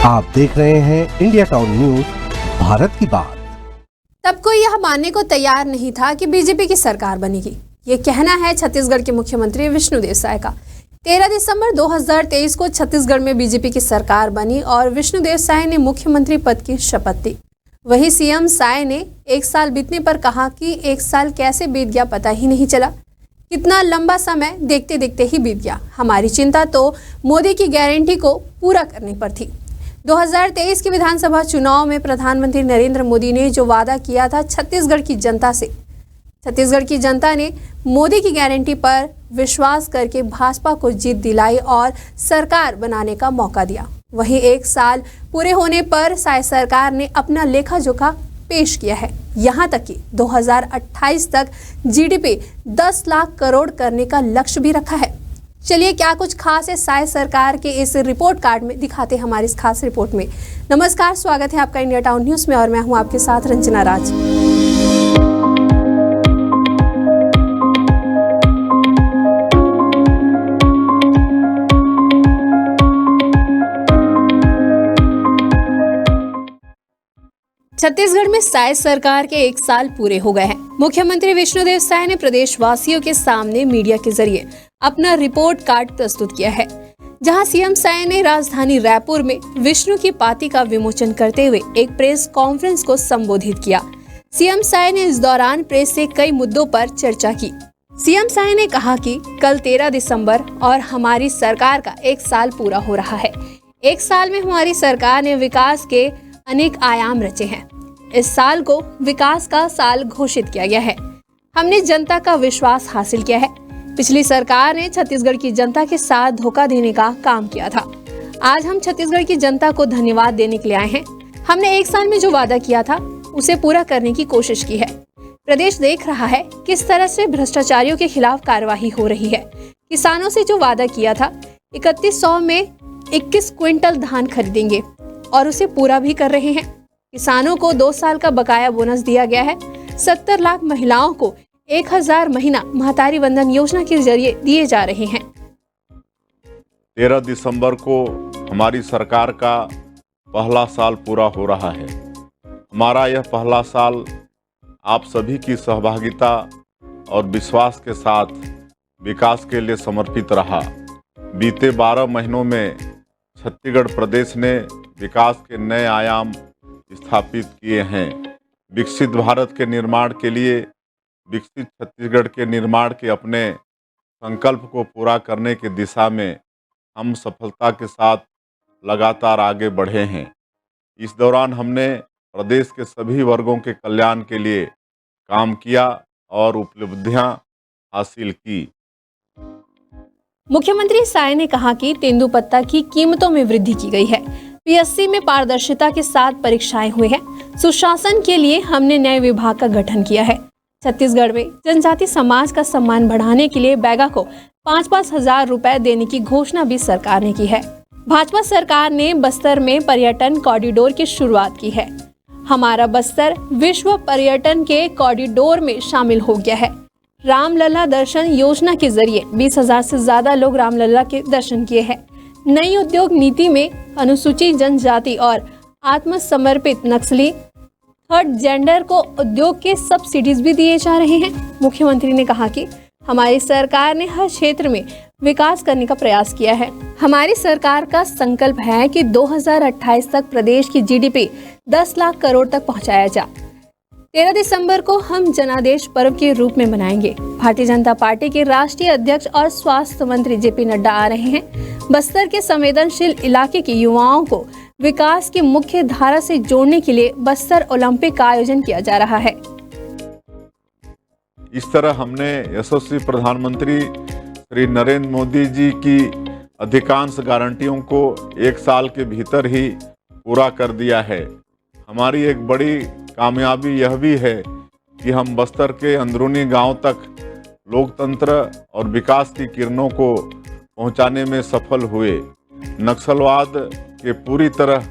आप देख रहे हैं इंडिया टाउन न्यूज, भारत की बात। तब कोई यह मानने को तैयार नहीं था कि बीजेपी की सरकार बनेगी। ये कहना है छत्तीसगढ़ के मुख्यमंत्री विष्णुदेव साय का। 13 दिसंबर 2023 को छत्तीसगढ़ में बीजेपी की सरकार बनी और विष्णुदेव साय ने मुख्यमंत्री पद की शपथ ली। वहीं सीएम साय ने एक साल बीतने पर कहा कि एक साल कैसे बीत गया पता ही नहीं चला। कितना लंबा समय देखते देखते ही बीत गया। हमारी चिंता तो मोदी की गारंटी को पूरा करने पर थी। 2023 के विधानसभा चुनाव में प्रधानमंत्री नरेंद्र मोदी ने जो वादा किया था छत्तीसगढ़ की जनता ने मोदी की गारंटी पर विश्वास करके भाजपा को जीत दिलाई और सरकार बनाने का मौका दिया। वहीं एक साल पूरे होने पर साय सरकार ने अपना लेखा जोखा पेश किया है। यहां तक कि 2028 तक जीडीपी 10 लाख करोड़ करने का लक्ष्य भी रखा है। चलिए क्या कुछ खास है साय सरकार के इस रिपोर्ट कार्ड में दिखाते हैं हमारी इस खास रिपोर्ट में। नमस्कार, स्वागत है आपका इंडिया टाउन न्यूज में और मैं हूं आपके साथ रंजना राज। छत्तीसगढ़ में साय सरकार के एक साल पूरे हो गए हैं। मुख्यमंत्री विष्णुदेव साय ने प्रदेशवासियों के सामने मीडिया के जरिए अपना रिपोर्ट कार्ड प्रस्तुत किया है, जहां सीएम साय ने राजधानी रायपुर में विष्णु की पाती का विमोचन करते हुए एक प्रेस कॉन्फ्रेंस को संबोधित किया। सीएम साय ने इस दौरान प्रेस से कई मुद्दों पर चर्चा की। सीएम साय ने कहा कि कल 13 दिसंबर और हमारी सरकार का एक साल पूरा हो रहा है। एक साल में हमारी सरकार ने विकास के अनेक आयाम रचे हैं। इस साल को विकास का साल घोषित किया गया है। हमने जनता का विश्वास हासिल किया है। पिछली सरकार ने छत्तीसगढ़ की जनता के साथ धोखा देने का काम किया था। आज हम छत्तीसगढ़ की जनता को धन्यवाद देने के लिए आए हैं। हमने एक साल में जो वादा किया था उसे पूरा करने की कोशिश की है। प्रदेश देख रहा है किस तरह से भ्रष्टाचारियों के खिलाफ कार्रवाई हो रही है। किसानों से जो वादा किया था 3100 में 21 क्विंटल धान खरीदेंगे और उसे पूरा भी कर रहे हैं। किसानों को 2 साल का बकाया बोनस दिया गया है। 70 लाख महिलाओं को 1000 महीना महतारी वंदन योजना के जरिए दिए जा रहे हैं। 13 दिसंबर को हमारी सरकार का पहला साल पूरा हो रहा है। हमारा यह पहला साल आप सभी की सहभागिता और विश्वास के साथ विकास के लिए समर्पित रहा। बीते 12 महीनों में छत्तीसगढ़ प्रदेश ने विकास के नए आयाम स्थापित किए हैं। विकसित भारत के निर्माण के लिए विकसित छत्तीसगढ़ के निर्माण के अपने संकल्प को पूरा करने की दिशा में हम सफलता के साथ लगातार आगे बढ़े हैं। इस दौरान हमने प्रदेश के सभी वर्गों के कल्याण के लिए काम किया और उपलब्धियां हासिल की। मुख्यमंत्री साय ने कहा कि तेंदुपत्ता की कीमतों में वृद्धि की गई है। पीएससी में पारदर्शिता के साथ परीक्षाएं हुई हैं। सुशासन के लिए हमने नए विभाग का गठन किया है। छत्तीसगढ़ में जनजाति समाज का सम्मान बढ़ाने के लिए बैगा को 5-5 हजार रुपए देने की घोषणा भी सरकार ने की है। भाजपा सरकार ने बस्तर में पर्यटन कॉरिडोर की शुरुआत की है। हमारा बस्तर विश्व पर्यटन के कॉरिडोर में शामिल हो गया है। रामलला दर्शन योजना के जरिए 20,000 से ज्यादा लोग रामलला के दर्शन किए हैं। नई उद्योग नीति में अनुसूचित जनजाति और आत्मसमर्पित नक्सली थर्ड जेंडर को उद्योग के सब्सिडीज भी दिए जा रहे हैं। मुख्यमंत्री ने कहा कि हमारी सरकार ने हर क्षेत्र में विकास करने का प्रयास किया है। हमारी सरकार का संकल्प है कि 2028 तक प्रदेश की जीडीपी 10 लाख करोड़ तक पहुंचाया जाए। 13 दिसंबर को हम जनादेश पर्व के रूप में मनाएंगे। भारतीय जनता पार्टी के राष्ट्रीय अध्यक्ष और स्वास्थ्य मंत्री जेपी नड्डा आ रहे हैं। बस्तर के संवेदनशील इलाके के युवाओं को विकास की मुख्य धारा से जोड़ने के लिए बस्तर ओलंपिक का आयोजन किया जा रहा है। इस तरह हमने यशस्वी प्रधानमंत्री श्री नरेंद्र मोदी जी की अधिकांश गारंटियों को एक साल के भीतर ही पूरा कर दिया है। हमारी एक बड़ी कामयाबी यह भी है कि हम बस्तर के अंदरूनी गांव तक लोकतंत्र और विकास की किरणों को पहुंचाने में सफल हुए। नक्सलवाद के पूरी तरह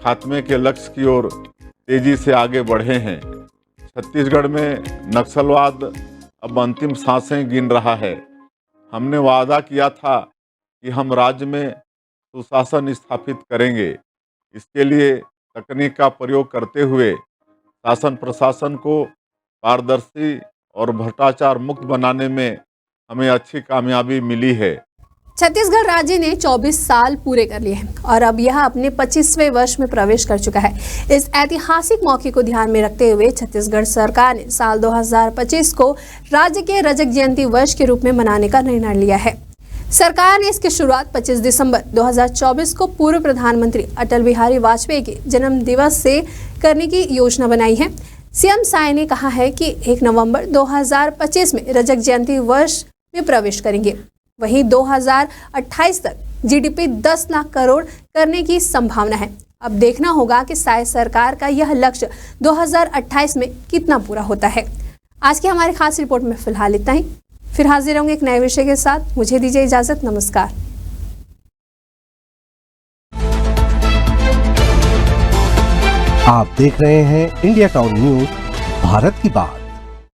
खात्मे के लक्ष्य की ओर तेजी से आगे बढ़े हैं। छत्तीसगढ़ में नक्सलवाद अब अंतिम सांसें गिन रहा है। हमने वादा किया था कि हम राज्य में सुशासन स्थापित करेंगे। इसके लिए तकनीक का प्रयोग करते हुए शासन प्रशासन को पारदर्शी और भ्रष्टाचार मुक्त बनाने में हमें अच्छी कामयाबी मिली है। छत्तीसगढ़ राज्य ने 24 साल पूरे कर लिए हैं और अब यह अपने 25वें वर्ष में प्रवेश कर चुका है। इस ऐतिहासिक मौके को ध्यान में रखते हुए छत्तीसगढ़ सरकार ने साल 2025 को राज्य के रजत जयंती वर्ष के रूप में मनाने का निर्णय लिया है। सरकार ने इसकी शुरुआत 25 दिसंबर 2024 को पूर्व प्रधानमंत्री अटल बिहारी वाजपेयी के जन्म दिवस से करने की योजना बनाई है। सीएम साय ने कहा है कि 1 नवंबर 2025 में रजत जयंती वर्ष में प्रवेश करेंगे। वहीं 2028 तक जीडीपी 10 लाख करोड़ करने की संभावना है। अब देखना होगा कि साय सरकार का यह लक्ष्य 2028 में कितना पूरा होता है। आज की हमारी खास रिपोर्ट में फिलहाल इतना ही। फिर हाजिर होंगे एक नए विषय के साथ। मुझे दीजिए इजाजत। नमस्कार। आप देख रहे हैं इंडिया टाउन न्यूज, भारत की बात।